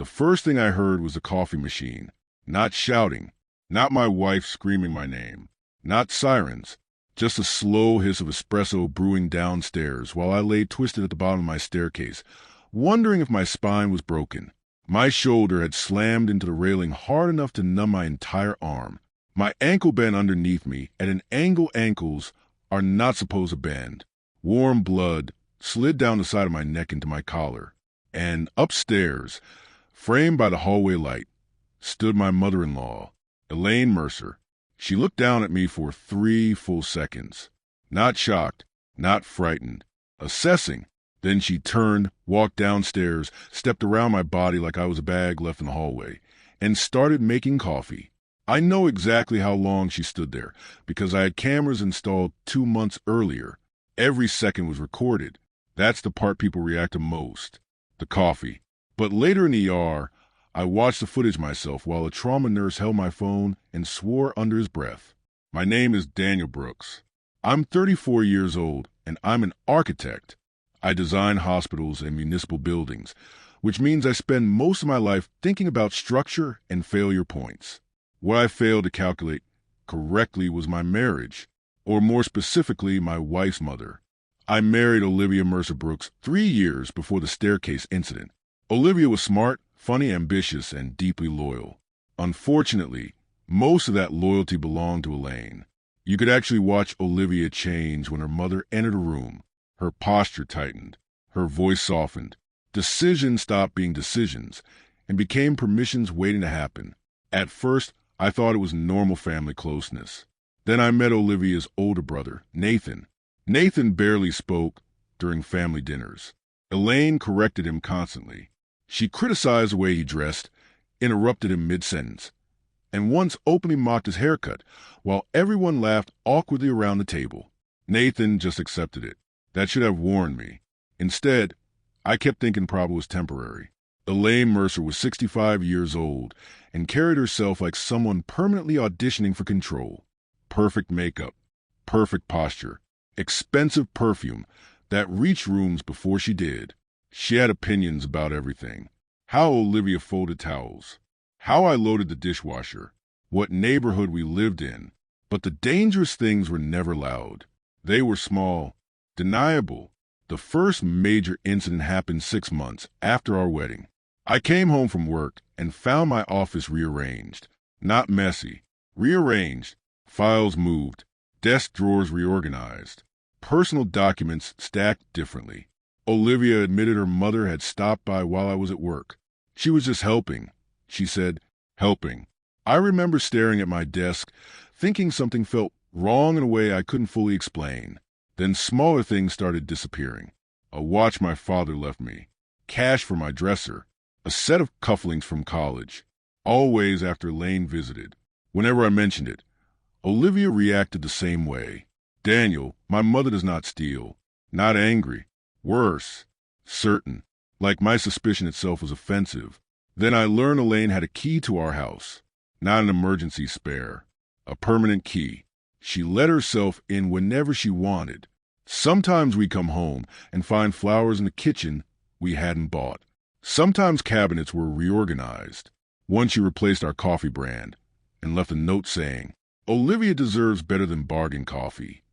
first thing I heard was the coffee machine. Not shouting, not my wife screaming my name, not sirens, just a slow hiss of espresso brewing downstairs while I lay twisted at the bottom of my staircase, wondering if my spine was broken. My shoulder had slammed into the railing hard enough to numb my entire arm. My ankle bent underneath me at an angle ankles are not supposed to bend. Warm blood slid down the side of my neck into my collar. And upstairs, framed by the hallway light, stood my mother-in-law, Elaine Mercer. She looked down at me for 3 full seconds. Not shocked, not frightened, assessing. Then she turned, walked downstairs, stepped around my body like I was a bag left in the hallway, and started making coffee. I know exactly how long she stood there, because I had cameras installed 2 months earlier. Every second was recorded. That's the part people react to most. The coffee. But later in the ER, I watched the footage myself while a trauma nurse held my phone and swore under his breath. My name is Daniel Brooks. I'm 34 years old, and I'm an architect. I design hospitals and municipal buildings, which means I spend most of my life thinking about structure and failure points. What I failed to calculate correctly was my marriage, or more specifically, my wife's mother. I married Olivia Mercer Brooks 3 years before the staircase incident. Olivia was smart, funny, ambitious, and deeply loyal. Unfortunately, most of that loyalty belonged to Elaine. You could actually watch Olivia change when her mother entered a room. Her posture tightened, her voice softened. Decisions stopped being decisions and became permissions waiting to happen. At first, I thought it was normal family closeness. Then I met Olivia's older brother, Nathan. Nathan barely spoke during family dinners. Elaine corrected him constantly. She criticized the way he dressed, interrupted him mid-sentence, and once openly mocked his haircut, while everyone laughed awkwardly around the table. Nathan just accepted it. That should have warned me. Instead, I kept thinking probably was temporary. Elaine Mercer was 65 years old and carried herself like someone permanently auditioning for control. Perfect makeup, perfect posture, expensive perfume that reached rooms before she did. She had opinions about everything. How Olivia folded towels, how I loaded the dishwasher, what neighborhood we lived in. But the dangerous things were never loud. They were small, deniable. The first major incident happened 6 months after our wedding. I came home from work and found my office rearranged. Not messy, rearranged. Files moved, desk drawers reorganized, personal documents stacked differently. Olivia admitted her mother had stopped by while I was at work. She was just helping. She said, helping. I remember staring at my desk, thinking something felt wrong in a way I couldn't fully explain. Then smaller things started disappearing. A watch my father left me, cash for my dresser, a set of cufflinks from college. Always after Elaine visited. Whenever I mentioned it, Olivia reacted the same way. Daniel, my mother does not steal. Not angry. Worse. Certain. Like my suspicion itself was offensive. Then I learned Elaine had a key to our house. Not an emergency spare. A permanent key. She let herself in whenever she wanted. Sometimes we come home and find flowers in the kitchen we hadn't bought. Sometimes cabinets were reorganized. Once she replaced our coffee brand and left a note saying, Olivia deserves better than bargain coffee.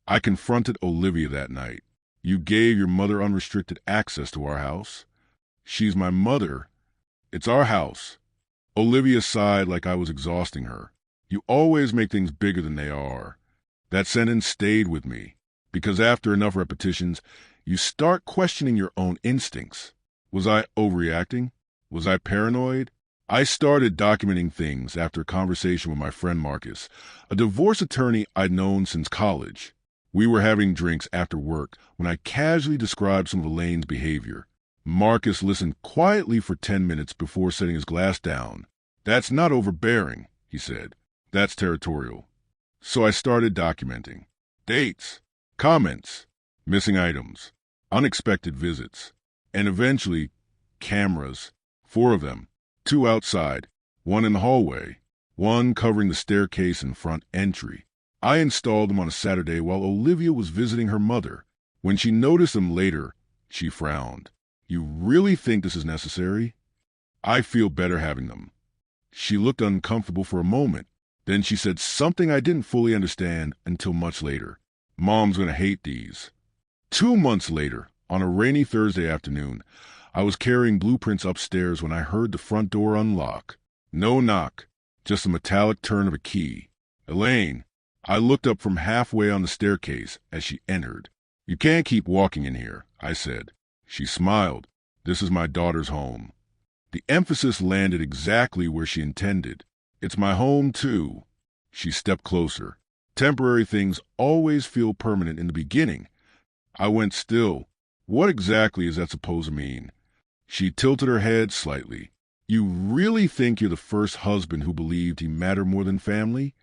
I confronted Olivia that night. You gave your mother unrestricted access to our house. She's my mother. It's our house. Olivia sighed like I was exhausting her. You always make things bigger than they are. That sentence stayed with me, because after enough repetitions, you start questioning your own instincts. Was I overreacting? Was I paranoid? I started documenting things after a conversation with my friend Marcus, a divorce attorney I'd known since college. We were having drinks after work when I casually described some of Elaine's behavior. Marcus listened quietly for 10 minutes before setting his glass down. That's not overbearing, he said. That's territorial. So I started documenting. Dates, comments, missing items, unexpected visits, and eventually, cameras. 4 of them. 2 outside, 1 in the hallway, 1 covering the staircase and front entry. I installed them on a Saturday while Olivia was visiting her mother. When she noticed them later, she frowned. You really think this is necessary? I feel better having them. She looked uncomfortable for a moment. Then she said something I didn't fully understand until much later. Mom's gonna hate these. 2 months later, on a rainy Thursday afternoon, I was carrying blueprints upstairs when I heard the front door unlock. No knock, just a metallic turn of a key. Elaine, I looked up from halfway on the staircase as she entered. You can't keep walking in here, I said. She smiled. This is my daughter's home. The emphasis landed exactly where she intended. It's my home, too. She stepped closer. Temporary things always feel permanent in the beginning. I went still. What exactly is that supposed to mean? She tilted her head slightly. You really think you're the first husband who believed he mattered more than family?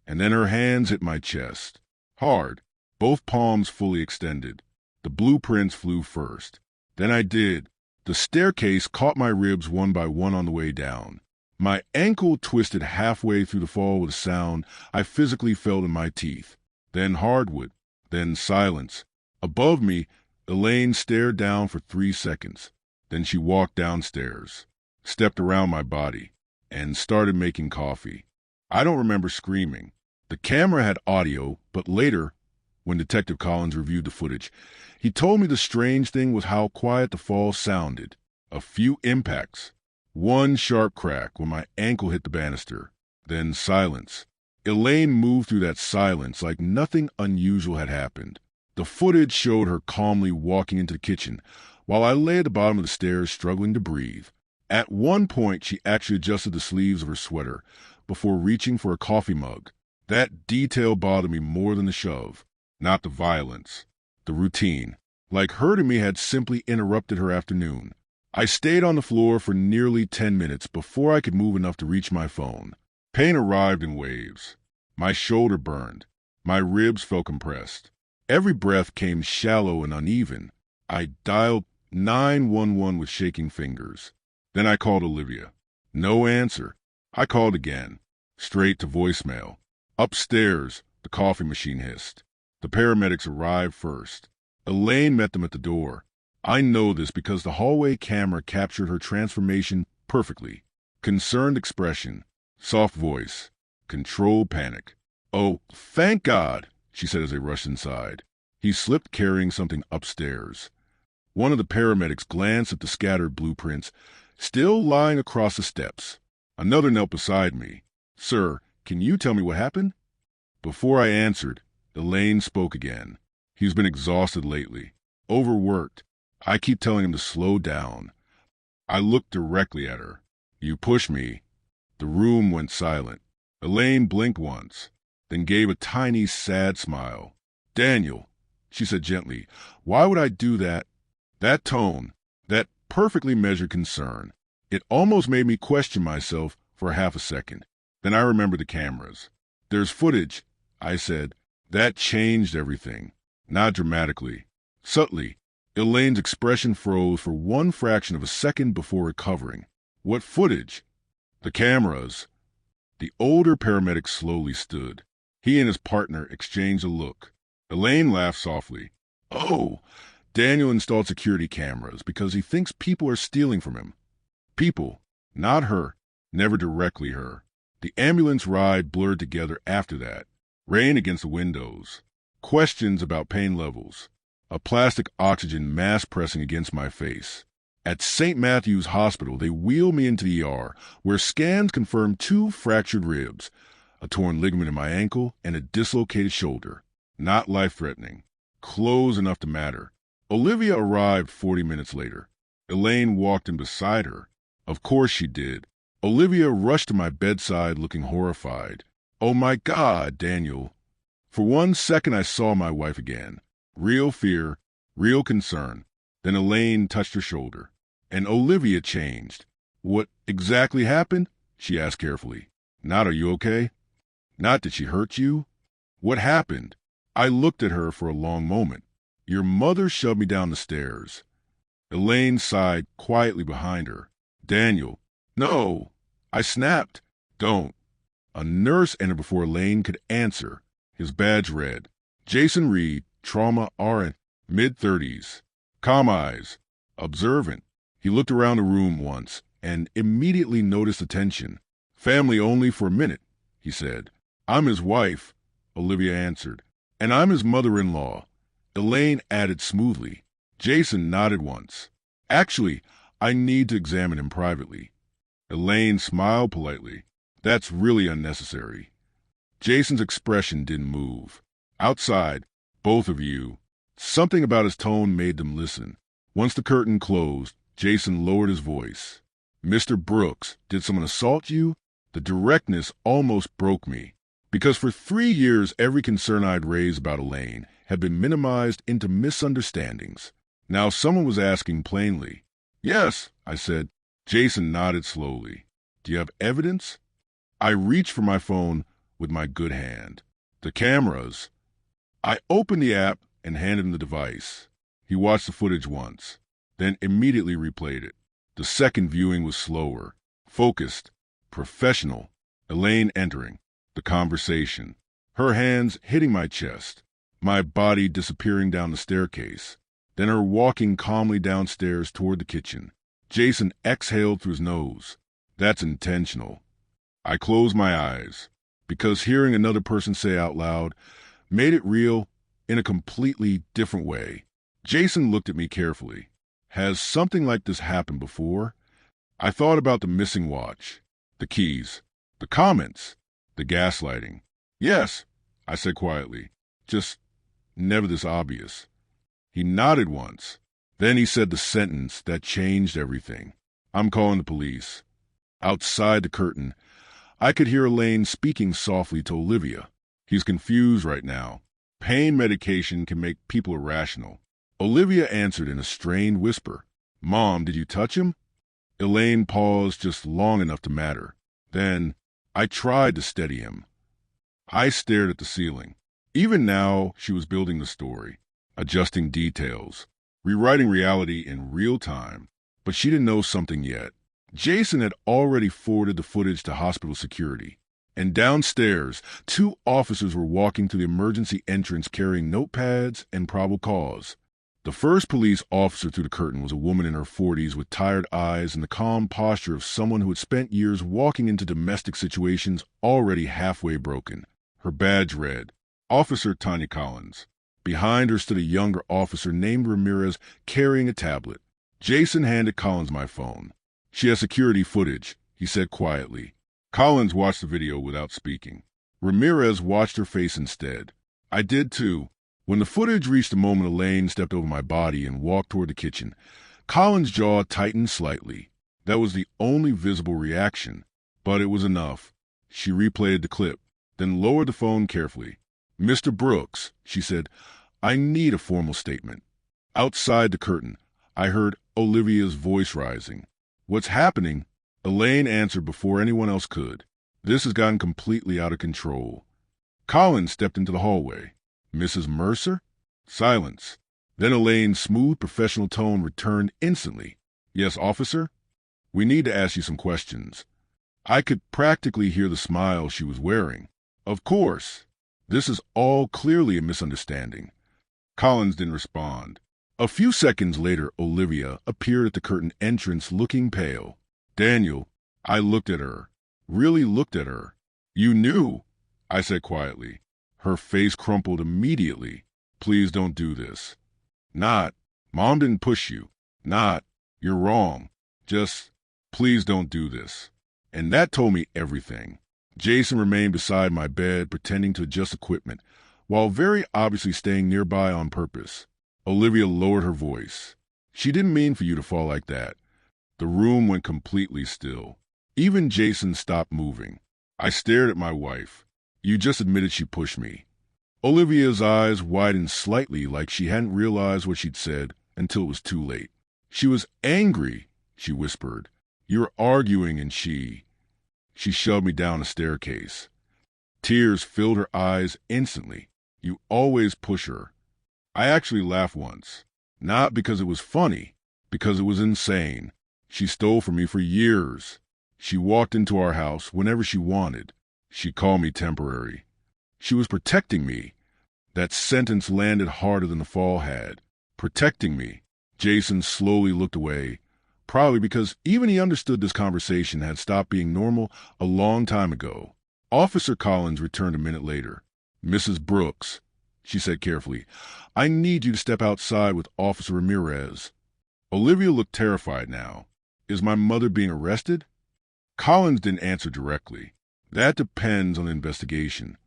And then her hands hit my chest. Hard, both palms fully extended. The blueprints flew first. Then I did. The staircase caught my ribs one by one on the way down. My ankle twisted halfway through the fall with a sound I physically felt in my teeth. Then hardwood. Then silence. Above me, Elaine stared down for 3 seconds. Then she walked downstairs, stepped around my body, and started making coffee. I don't remember screaming. The camera had audio, but later, when Detective Collins reviewed the footage, he told me the strange thing was how quiet the fall sounded. A few impacts. One sharp crack when my ankle hit the banister. Then silence. Elaine moved through that silence like nothing unusual had happened. The footage showed her calmly walking into the kitchen, while I lay at the bottom of the stairs struggling to breathe. At one point, she actually adjusted the sleeves of her sweater before reaching for a coffee mug. That detail bothered me more than the shove. Not the violence. The routine. Like hurting me had simply interrupted her afternoon. I stayed on the floor for nearly 10 minutes before I could move enough to reach my phone. Pain arrived in waves. My shoulder burned. My ribs felt compressed. Every breath came shallow and uneven. I dialed 911 with shaking fingers. Then I called Olivia. No answer. I called again. Straight to voicemail. Upstairs, the coffee machine hissed. The paramedics arrived first. Elaine met them at the door. I know this because the hallway camera captured her transformation perfectly. Concerned expression, soft voice, controlled panic. Oh, thank God, she said as they rushed inside. He slipped carrying something upstairs. One of the paramedics glanced at the scattered blueprints, still lying across the steps. Another knelt beside me. Sir, can you tell me what happened? Before I answered, Elaine spoke again. He's been exhausted lately, overworked. I keep telling him to slow down. I looked directly at her. You push me. The room went silent. Elaine blinked once, then gave a tiny, sad smile. Daniel, she said gently, why would I do that? That tone, that perfectly measured concern. It almost made me question myself for half a second. Then I remembered the cameras. There's footage, I said. That changed everything. Not dramatically. Subtly, Elaine's expression froze for one fraction of a second before recovering. What footage? The cameras. The older paramedic slowly stood. He and his partner exchanged a look. Elaine laughed softly. Oh, Daniel installed security cameras because he thinks people are stealing from him. People, not her, never directly her. The ambulance ride blurred together after that. Rain against the windows. Questions about pain levels. A plastic oxygen mask pressing against my face. At St. Matthew's Hospital, they wheeled me into the ER, where scans confirmed 2 fractured ribs, a torn ligament in my ankle, and a dislocated shoulder. Not life-threatening. Close enough to matter. Olivia arrived 40 minutes later. Elaine walked in beside her. Of course she did. Olivia rushed to my bedside looking horrified. Oh my God, Daniel. For 1 second I saw my wife again. Real fear, real concern. Then Elaine touched her shoulder. And Olivia changed. What exactly happened? She asked carefully. Not, are you okay? Not, did she hurt you? What happened? I looked at her for a long moment. Your mother shoved me down the stairs. Elaine sighed quietly behind her. Daniel. No. I snapped. Don't. A nurse entered before Elaine could answer. His badge read, Jason Reed, trauma RN, mid-30s. Calm eyes. Observant. He looked around the room once and immediately noticed the tension. "Family only for a minute," he said. "I'm his wife," Olivia answered. "And I'm his mother-in-law," Elaine added smoothly. Jason nodded once. "Actually, I need to examine him privately." Elaine smiled politely. "That's really unnecessary." Jason's expression didn't move. Outside, both of you. Something about his tone made them listen. Once the curtain closed, Jason lowered his voice. "Mr. Brooks, did someone assault you?" The directness almost broke me, because for 3 years every concern I'd raised about Elaine had been minimized into misunderstandings. Now someone was asking plainly. "Yes," I said. Jason nodded slowly. "Do you have evidence?" I reached for my phone with my good hand. "The cameras." I opened the app and handed him the device. He watched the footage once, then immediately replayed it. The second viewing was slower, focused, professional. Elaine entering, the conversation, her hands hitting my chest, my body disappearing down the staircase, then her walking calmly downstairs toward the kitchen. Jason exhaled through his nose. "That's intentional." I closed my eyes, because hearing another person say out loud made it real in a completely different way. Jason looked at me carefully. "Has something like this happened before?" I thought about the missing watch, the keys, the comments, the gaslighting. "Yes," I said quietly, "just never this obvious." He nodded once. Then he said the sentence that changed everything. "I'm calling the police." Outside the curtain, I could hear Elaine speaking softly to Olivia. "He's confused right now. Pain medication can make people irrational." Olivia answered in a strained whisper. "Mom, did you touch him?" Elaine paused just long enough to matter. Then I tried to steady him. I stared at the ceiling. Even now, she was building the story, adjusting details, rewriting reality in real time. But she didn't know something yet. Jason had already forwarded the footage to hospital security. And downstairs, 2 officers were walking to the emergency entrance carrying notepads and probable cause. The first police officer through the curtain was a woman in her 40s with tired eyes and the calm posture of someone who had spent years walking into domestic situations already halfway broken. Her badge read, "Officer Tanya Collins." Behind her stood a younger officer named Ramirez carrying a tablet. Jason handed Collins my phone. "She has security footage," he said quietly. Collins watched the video without speaking. Ramirez watched her face instead. I did too. When the footage reached the moment Elaine stepped over my body and walked toward the kitchen, Collins' jaw tightened slightly. That was the only visible reaction, but it was enough. She replayed the clip, then lowered the phone carefully. "Mr. Brooks," she said, "I need a formal statement." Outside the curtain, I heard Olivia's voice rising. "What's happening?" Elaine answered before anyone else could. "This has gotten completely out of control." Collins stepped into the hallway. "Mrs. Mercer?" Silence. Then Elaine's smooth professional tone returned instantly. "Yes, officer? We need to ask you some questions." I could practically hear the smile she was wearing. "Of course. This is all clearly a misunderstanding." Collins didn't respond. A few seconds later, Olivia appeared at the curtain entrance looking pale. "Daniel," I looked at her. Really looked at her. "You knew," I said quietly. Her face crumpled immediately. "Please don't do this." "Not, Mom didn't push you. Not, you're wrong. Just, please don't do this." And that told me everything. Jason remained beside my bed, pretending to adjust equipment, while very obviously staying nearby on purpose. Olivia lowered her voice. "She didn't mean for you to fall like that." The room went completely still. Even Jason stopped moving. I stared at my wife. "You just admitted she pushed me." Olivia's eyes widened slightly, like she hadn't realized what she'd said until it was too late. "She was angry," she whispered. "You were arguing and she shoved me down a staircase." Tears filled her eyes instantly. "You always push her." I actually laughed once. Not because it was funny, because it was insane. She stole from me for years. She walked into our house whenever she wanted. She called me temporary. She was protecting me. That sentence landed harder than the fall had. Protecting me. Jason slowly looked away, Probably because even he understood this conversation had stopped being normal a long time ago. Officer Collins returned a minute later. "Mrs. Brooks," she said carefully, "I need you to step outside with Officer Ramirez." Olivia looked terrified now. "Is my mother being arrested?" Collins didn't answer directly. "That depends on the investigation."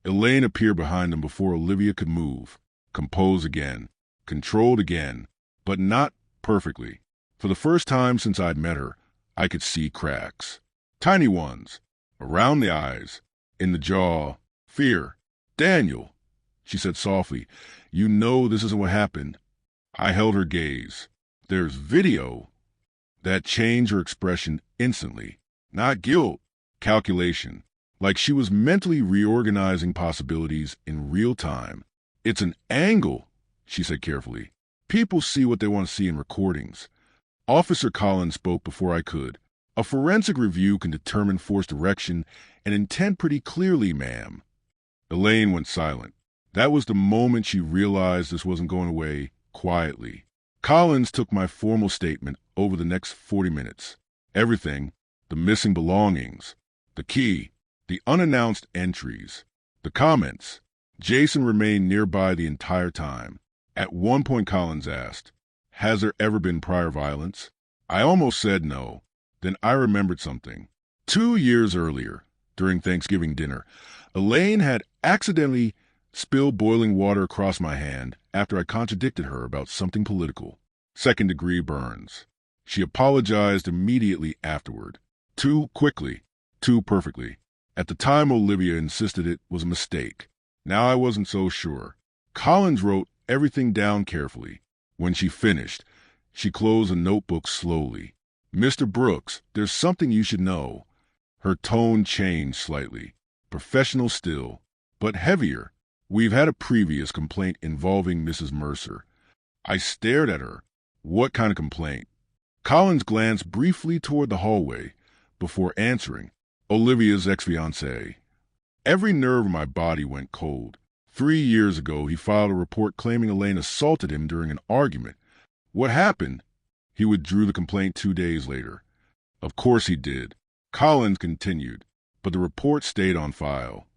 Elaine appeared behind them before Olivia could move. Composed again. Controlled again. But not perfectly. For the first time since I'd met her, I could see cracks. Tiny ones. Around the eyes. In the jaw. Fear. "Daniel," she said softly, "you know this isn't what happened." I held her gaze. "There's video." That changed her expression instantly. Not guilt. Calculation. Like she was mentally reorganizing possibilities in real time. "It's an angle," she said carefully. "People see what they want to see in recordings." Officer Collins spoke before I could. "A forensic review can determine force direction and intent pretty clearly, ma'am." Elaine went silent. That was the moment she realized this wasn't going away quietly. Collins took my formal statement over the next 40 minutes. Everything, the missing belongings, the key, the unannounced entries, the comments. Jason remained nearby the entire time. At one point Collins asked, "Has there ever been prior violence?" I almost said no. Then I remembered something. 2 years earlier, during Thanksgiving dinner, Elaine had accidentally spilled boiling water across my hand after I contradicted her about something political. Second-degree burns. She apologized immediately afterward. Too quickly. Too perfectly. At the time, Olivia insisted it was a mistake. Now I wasn't so sure. Collins wrote everything down carefully. When she finished, she closed the notebook slowly. "Mr. Brooks, there's something you should know." Her tone changed slightly. Professional still, but heavier. "We've had a previous complaint involving Mrs. Mercer." I stared at her. What kind of complaint? Collins glanced briefly toward the hallway before answering. "Olivia's ex-fiancé." Every nerve in my body went cold. 3 years ago, he filed a report claiming Elaine assaulted him during an argument. What happened? He withdrew the complaint 2 days later. Of course he did. Collins continued, but the report stayed on file.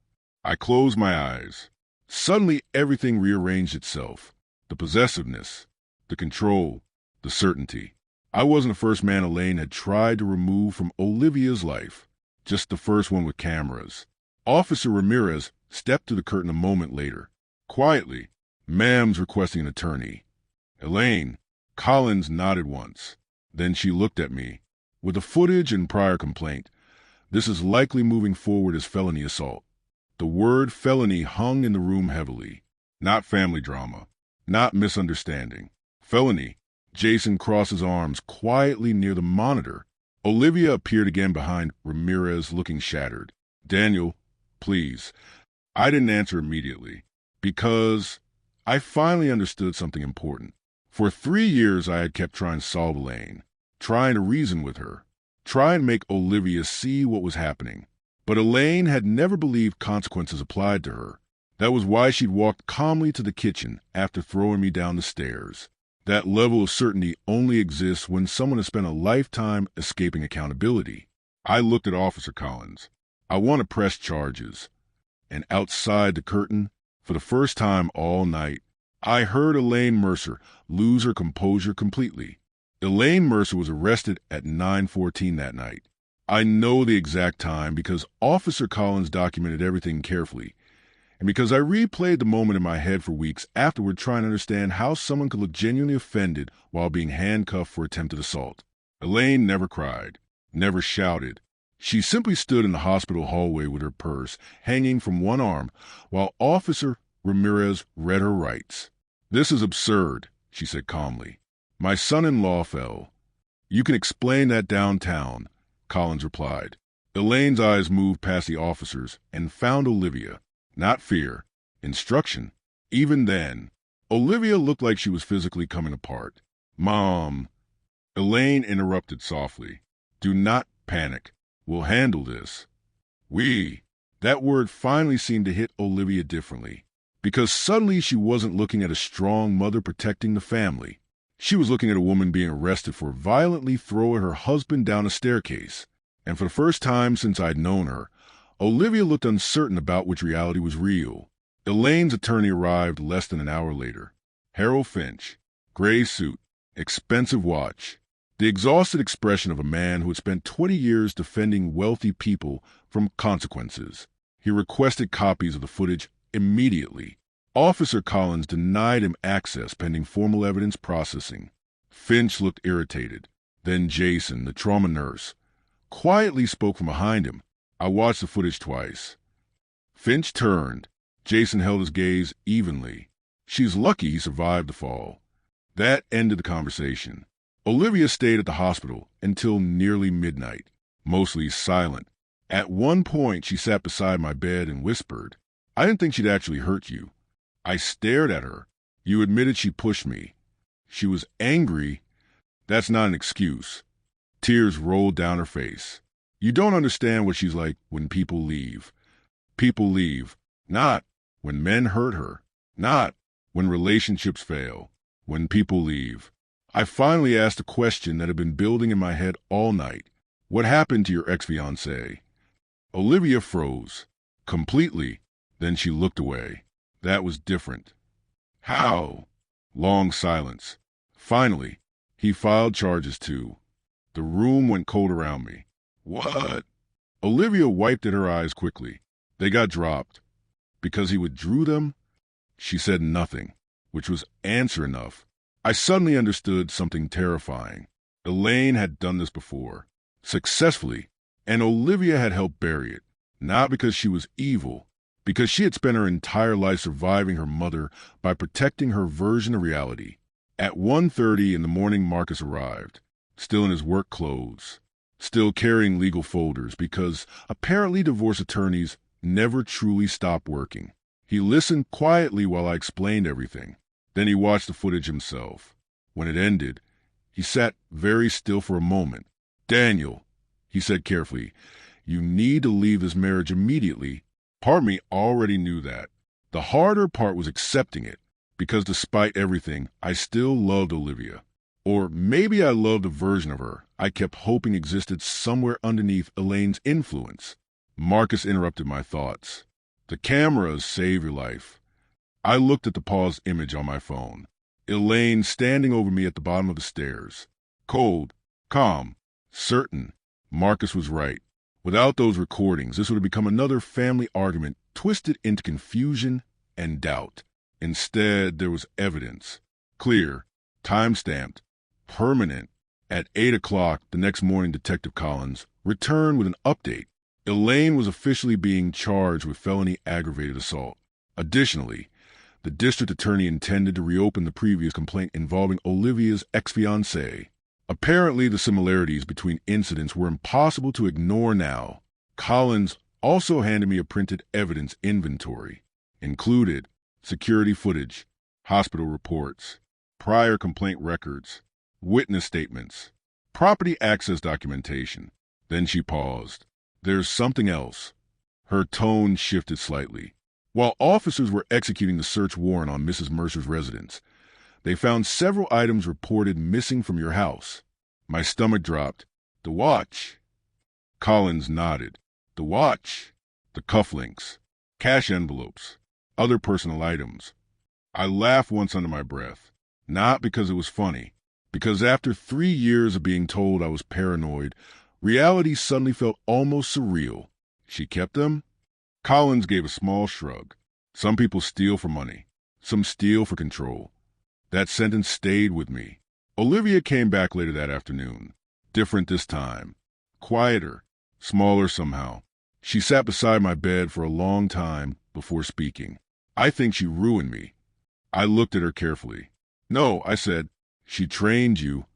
I closed my eyes. Suddenly, everything rearranged itself. The possessiveness, the control, the certainty. I wasn't the first man Elaine had tried to remove from Olivia's life, just the first one with cameras. Officer Ramirez stepped to the curtain a moment later. Quietly, "Ma'am's requesting an attorney." "Elaine." Collins nodded once. Then she looked at me. "With the footage and prior complaint, this is likely moving forward as felony assault." The word felony hung in the room heavily. Not family drama. Not misunderstanding. Felony. Jason crossed his arms quietly near the monitor. Olivia appeared again behind Ramirez, looking shattered. "Daniel, please." I didn't answer immediately, because I finally understood something important. For 3 years I had kept trying to solve Elaine, trying to reason with her, trying to make Olivia see what was happening. But Elaine had never believed consequences applied to her. That was why she'd walked calmly to the kitchen after throwing me down the stairs. That level of certainty only exists when someone has spent a lifetime escaping accountability. I looked at Officer Collins. "I want to press charges." And outside the curtain, for the first time all night, I heard Elaine Mercer lose her composure completely. Elaine Mercer was arrested at 9:14 that night. I know the exact time because Officer Collins documented everything carefully, and because I replayed the moment in my head for weeks afterward trying to understand how someone could look genuinely offended while being handcuffed for attempted assault. Elaine never cried, never shouted. She simply stood in the hospital hallway with her purse hanging from one arm while Officer Ramirez read her rights. "This is absurd," she said calmly. "My son-in-law fell." "You can explain that downtown," Collins replied. Elaine's eyes moved past the officers and found Olivia. Not fear. Instruction. Even then, Olivia looked like she was physically coming apart. "Mom." Elaine interrupted softly. "Do not panic. We'll handle this." "We." That word finally seemed to hit Olivia differently, because suddenly she wasn't looking at a strong mother protecting the family. She was looking at a woman being arrested for violently throwing her husband down a staircase. And for the first time since I'd known her, Olivia looked uncertain about which reality was real. Elaine's attorney arrived less than an hour later. Harold Finch, gray suit, expensive watch, the exhausted expression of a man who had spent 20 years defending wealthy people from consequences. He requested copies of the footage immediately. Officer Collins denied him access pending formal evidence processing. Finch looked irritated. Then Jason, the trauma nurse, quietly spoke from behind him. I watched the footage twice. Finch turned. Jason held his gaze evenly. She's lucky he survived the fall. That ended the conversation. Olivia stayed at the hospital until nearly midnight, mostly silent. At one point, she sat beside my bed and whispered, "I didn't think she'd actually hurt you." I stared at her. "You admitted she pushed me." She was angry. That's not an excuse. Tears rolled down her face. "You don't understand what she's like when people leave. People leave. Not when men hurt her. Not when relationships fail. When people leave." I finally asked a question that had been building in my head all night. "What happened to your ex-fiancé?" Olivia froze. Completely. Then she looked away. That was different. "How?" Long silence. Finally, "He filed charges too." The room went cold around me. "What?" Olivia wiped at her eyes quickly. "They got dropped." "Because he withdrew them?" She said nothing, which was answer enough. I suddenly understood something terrifying. Elaine had done this before, successfully, and Olivia had helped bury it, not because she was evil, because she had spent her entire life surviving her mother by protecting her version of reality. At 1:30 in the morning, Marcus arrived, still in his work clothes, still carrying legal folders, because apparently divorce attorneys never truly stop working. He listened quietly while I explained everything. Then he watched the footage himself. When it ended, he sat very still for a moment. "Daniel," he said carefully, "you need to leave this marriage immediately." Part of me already knew that. The harder part was accepting it, because despite everything, I still loved Olivia. Or maybe I loved a version of her I kept hoping existed somewhere underneath Elaine's influence. Marcus interrupted my thoughts. "The cameras save your life." I looked at the paused image on my phone. Elaine standing over me at the bottom of the stairs. Cold, calm, certain. Marcus was right. Without those recordings, this would have become another family argument twisted into confusion and doubt. Instead, there was evidence. Clear, time-stamped, permanent. At 8 o'clock the next morning, Detective Collins returned with an update. Elaine was officially being charged with felony aggravated assault. Additionally, the district attorney intended to reopen the previous complaint involving Olivia's ex-fiancé. Apparently, the similarities between incidents were impossible to ignore now. Collins also handed me a printed evidence inventory. Included security footage, hospital reports, prior complaint records, witness statements, property access documentation. Then she paused. "There's something else." Her tone shifted slightly. "While officers were executing the search warrant on Mrs. Mercer's residence, they found several items reported missing from your house." My stomach dropped. "The watch." Collins nodded. "The watch, the cufflinks, cash envelopes, other personal items." I laughed once under my breath. Not because it was funny, because after 3 years of being told I was paranoid, reality suddenly felt almost surreal. "She kept them?" Collins gave a small shrug. "Some people steal for money. Some steal for control." That sentence stayed with me. Olivia came back later that afternoon. Different this time. Quieter. Smaller somehow. She sat beside my bed for a long time before speaking. "I think she ruined me." I looked at her carefully. "No," I said. "She trained you."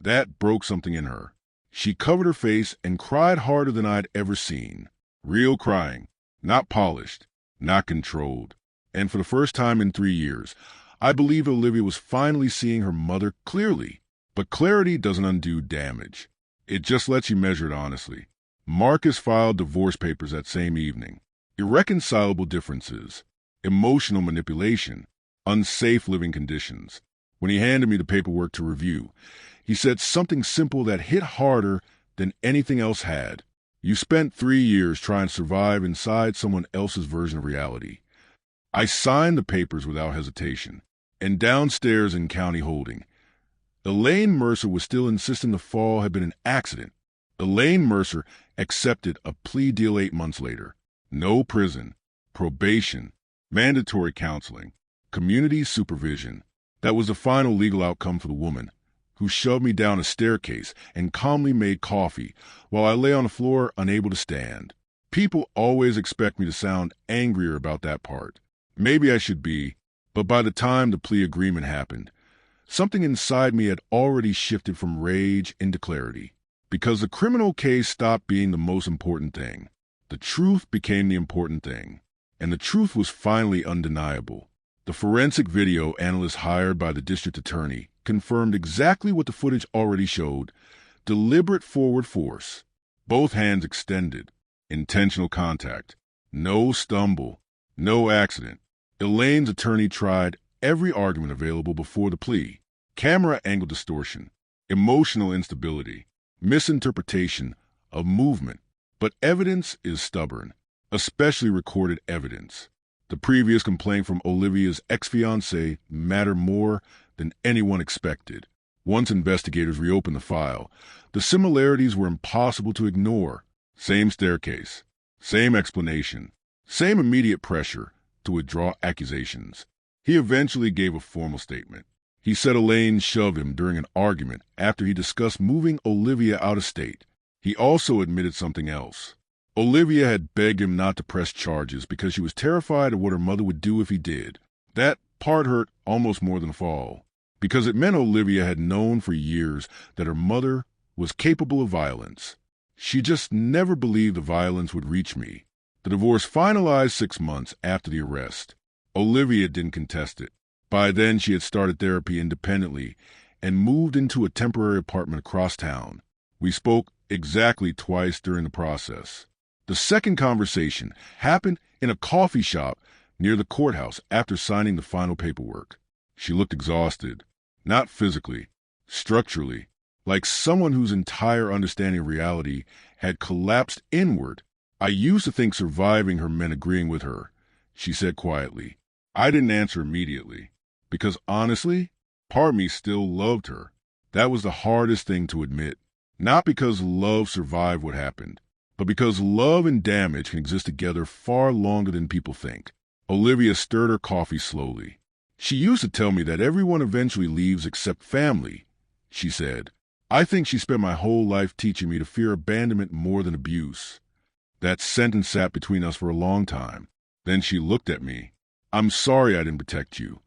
That broke something in her. She covered her face and cried harder than I'd ever seen. Real crying. Not polished. Not controlled. And for the first time in 3 years, I believed Olivia was finally seeing her mother clearly. But clarity doesn't undo damage. It just lets you measure it honestly. Marcus filed divorce papers that same evening. Irreconcilable differences. Emotional manipulation. Unsafe living conditions. When he handed me the paperwork to review, he said something simple that hit harder than anything else had. You spent 3 years trying to survive inside someone else's version of reality. I signed the papers without hesitation, and downstairs in county holding, Elaine Mercer was still insisting the fall had been an accident. Elaine Mercer accepted a plea deal 8 months later. No prison, probation, mandatory counseling, community supervision. That was the final legal outcome for the woman, who shoved me down a staircase and calmly made coffee while I lay on the floor unable to stand. People always expect me to sound angrier about that part. Maybe I should be, but by the time the plea agreement happened, something inside me had already shifted from rage into clarity. Because the criminal case stopped being the most important thing. The truth became the important thing. And the truth was finally undeniable. The forensic video analyst hired by the district attorney confirmed exactly what the footage already showed: deliberate forward force, both hands extended, intentional contact, no stumble, no accident. Elaine's attorney tried every argument available before the plea: camera angle distortion, emotional instability, misinterpretation of movement. But evidence is stubborn, especially recorded evidence. The previous complaint from Olivia's ex-fiancé mattered more than anyone expected. Once investigators reopened the file, the similarities were impossible to ignore. Same staircase, same explanation, same immediate pressure to withdraw accusations. He eventually gave a formal statement. He said Elaine shoved him during an argument after he discussed moving Olivia out of state. He also admitted something else. Olivia had begged him not to press charges because she was terrified of what her mother would do if he did. That part hurt almost more than the fall, because it meant Olivia had known for years that her mother was capable of violence. She just never believed the violence would reach me. The divorce finalized 6 months after the arrest. Olivia didn't contest it. By then, she had started therapy independently and moved into a temporary apartment across town. We spoke exactly twice during the process. The second conversation happened in a coffee shop near the courthouse after signing the final paperwork. She looked exhausted, not physically, structurally, like someone whose entire understanding of reality had collapsed inward. I used to think surviving her meant agreeing with her, she said quietly. I didn't answer immediately, because honestly, part of me still loved her. That was the hardest thing to admit. Not because love survived what happened, but because love and damage can exist together far longer than people think. Olivia stirred her coffee slowly. She used to tell me that everyone eventually leaves except family, she said. I think she spent my whole life teaching me to fear abandonment more than abuse. That sentence sat between us for a long time. Then she looked at me. I'm sorry I didn't protect you.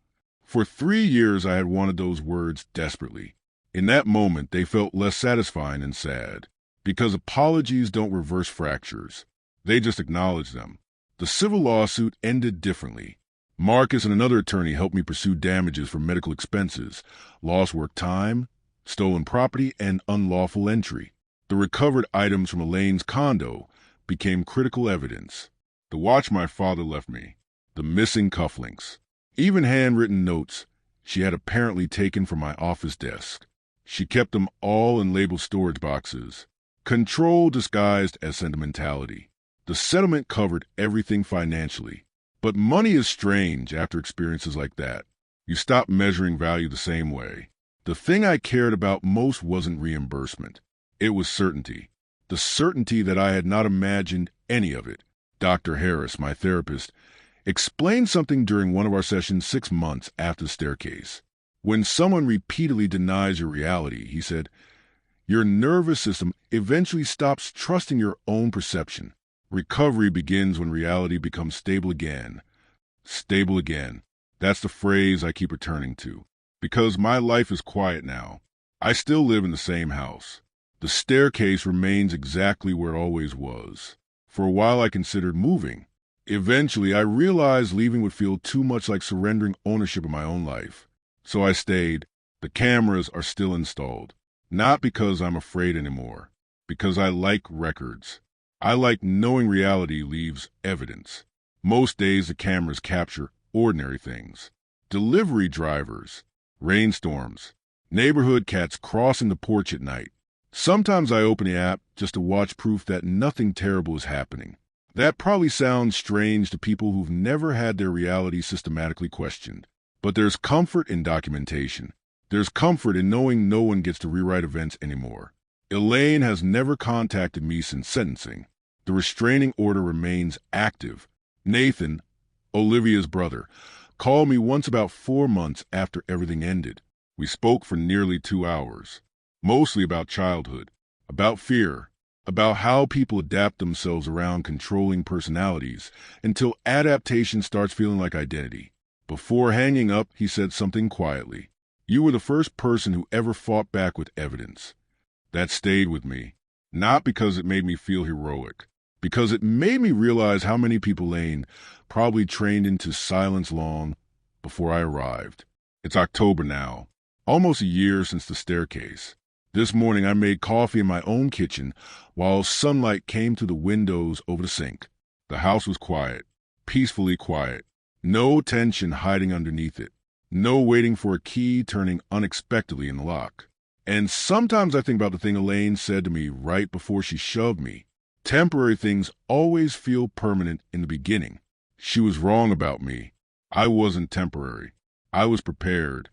For 3 years I had wanted those words desperately. In that moment, they felt less satisfying and sad. Because apologies don't reverse fractures. They just acknowledge them. The civil lawsuit ended differently. Marcus and another attorney helped me pursue damages for medical expenses, lost work time, stolen property, and unlawful entry. The recovered items from Elaine's condo became critical evidence. The watch my father left me, the missing cufflinks, even handwritten notes she had apparently taken from my office desk. She kept them all in labeled storage boxes. Control disguised as sentimentality. The settlement covered everything financially. But money is strange after experiences like that. You stop measuring value the same way. The thing I cared about most wasn't reimbursement. It was certainty. The certainty that I had not imagined any of it. Dr. Harris, my therapist, explained something during one of our sessions 6 months after the staircase. When someone repeatedly denies your reality, he said, your nervous system eventually stops trusting your own perception. Recovery begins when reality becomes stable again. Stable again. That's the phrase I keep returning to. Because my life is quiet now. I still live in the same house. The staircase remains exactly where it always was. For a while I considered moving. Eventually I realized leaving would feel too much like surrendering ownership of my own life. So I stayed. The cameras are still installed. Not because I'm afraid anymore. Because I like records. I like knowing reality leaves evidence. Most days the cameras capture ordinary things. Delivery drivers, rainstorms, neighborhood cats crossing the porch at night. Sometimes I open the app just to watch proof that nothing terrible is happening. That probably sounds strange to people who've never had their reality systematically questioned. But there's comfort in documentation. There's comfort in knowing no one gets to rewrite events anymore. Elaine has never contacted me since sentencing. The restraining order remains active. Nathan, Olivia's brother, called me once about 4 months after everything ended. We spoke for nearly 2 hours, mostly about childhood, about fear, about how people adapt themselves around controlling personalities until adaptation starts feeling like identity. Before hanging up, he said something quietly. "You were the first person who ever fought back with evidence." That stayed with me, not because it made me feel heroic, because it made me realize how many people Lane probably trained into silence long before I arrived. It's October now, almost a year since the staircase. This morning I made coffee in my own kitchen while sunlight came through the windows over the sink. The house was quiet, peacefully quiet. No tension hiding underneath it. No waiting for a key turning unexpectedly in the lock. And sometimes I think about the thing Elaine said to me right before she shoved me. Temporary things always feel permanent in the beginning. She was wrong about me. I wasn't temporary. I was prepared.